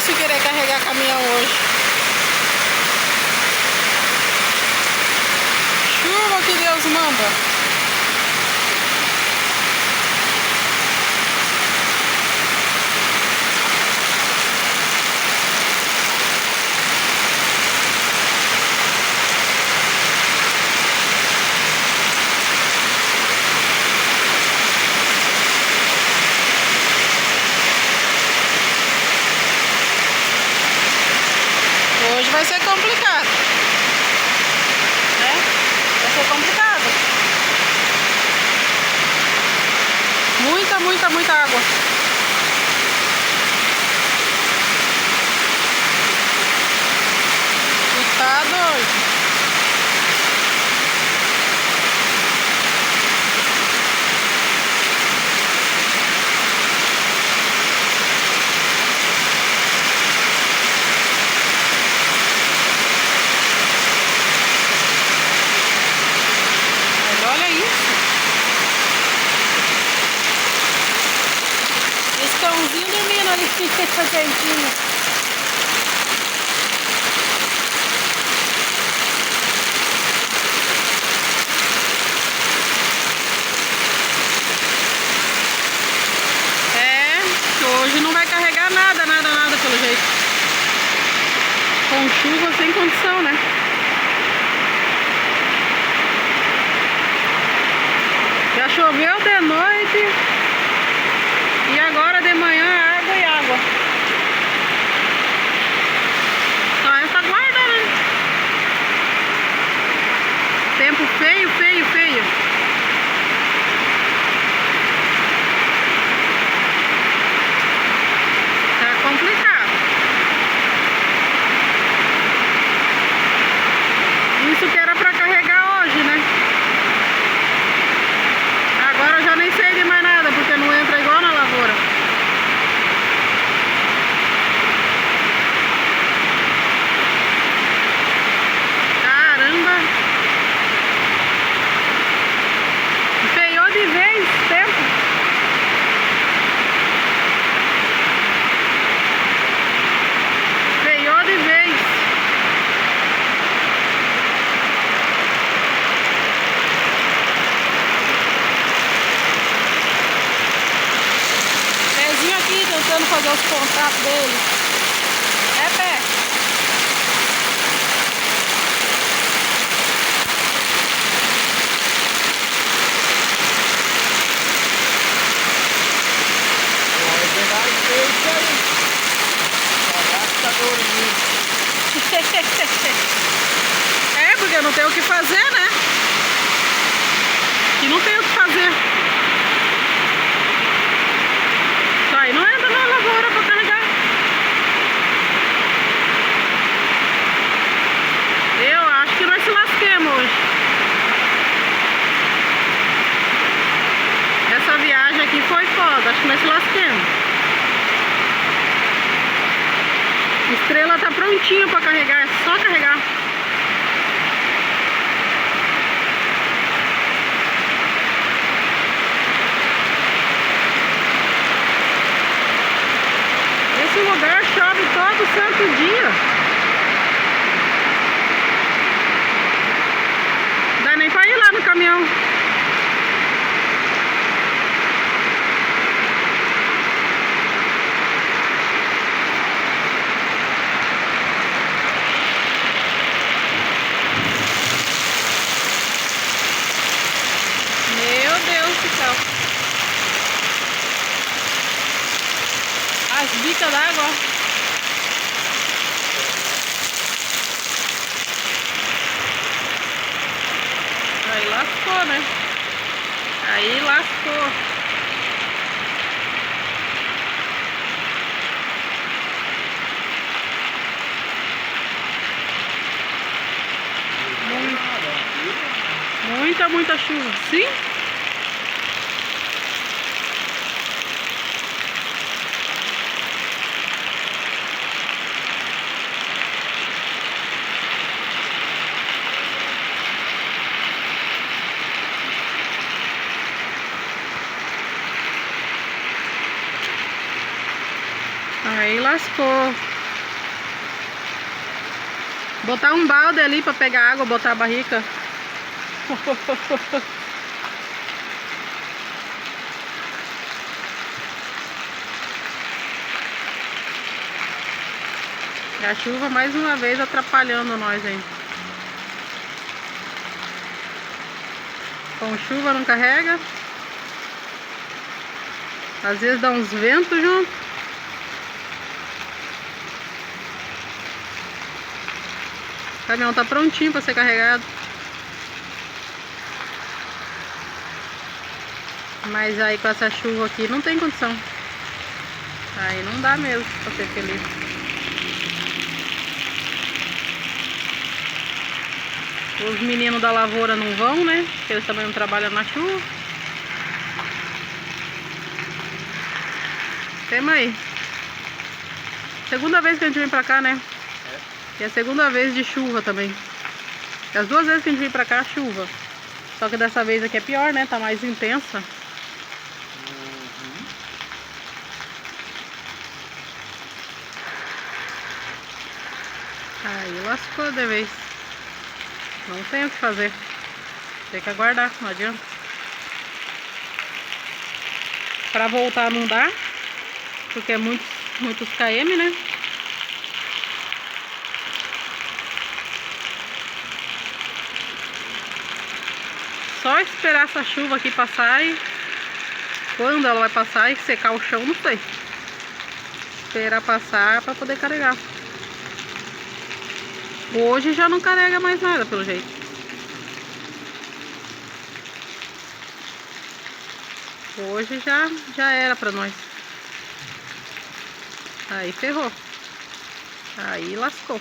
difícil querer carregar caminhão hoje. Chuva que Deus manda. Hoje vai ser complicado, né? Vai ser complicado. Muita água. E tá doido. Olha isso. Esse cãozinho dormindo ali, quentinho. É, hoje não vai carregar nada pelo jeito. Com chuva sem condição, né? Já choveu de noite e agora de manhã água e água. Só essa guarda, né? Tempo feio. Tá complicado. Isso que era pra carregar hoje, né? Agora eu já nem sei de mais nada, porque não entra igual na lavoura. Caramba! Feiou de vez o tempo. Feiou de vez. Aqui tentando fazer os contatos dele. É pé. É, porque não tem o que fazer, né? E não tem o que fazer. Aí não entra na lavoura para carregar. Eu acho que nós se lasquemos hoje. Essa viagem aqui foi foda, acho que nós se lasquemos. Estrela tá prontinho para carregar, é só carregar. Esse lugar chove todo santo dia. Não dá nem pra ir lá no caminhão. Meu Deus do céu. As bicas d'água. Aí lascou, né? Aí lascou. Muita chuva. Sim? Aí lascou. Botar um balde ali pra pegar água, botar a barrica. E a chuva mais uma vez atrapalhando nós aí. Com chuva não carrega. Às vezes dá uns ventos junto. O caminhão tá prontinho para ser carregado. Mas aí com essa chuva aqui não tem condição. Aí não dá mesmo para ser feliz. Os meninos da lavoura não vão, né? Porque eles também não trabalham na chuva. Temos aí. Segunda vez que a gente vem pra cá, né? E é a segunda vez de chuva também. E as duas vezes que a gente vem pra cá, chuva. Só que dessa vez aqui é pior, né? Tá mais intensa. Aí lascou de vez. Não tem o que fazer. Tem que aguardar, não adianta. Pra voltar não dá. Porque é muitos km, né? Só esperar essa chuva aqui passar e... Quando ela vai passar e secar o chão, não sei. Esperar passar pra poder carregar. Hoje já não carrega mais nada, pelo jeito. Hoje já era pra nós. Aí ferrou. Aí lascou.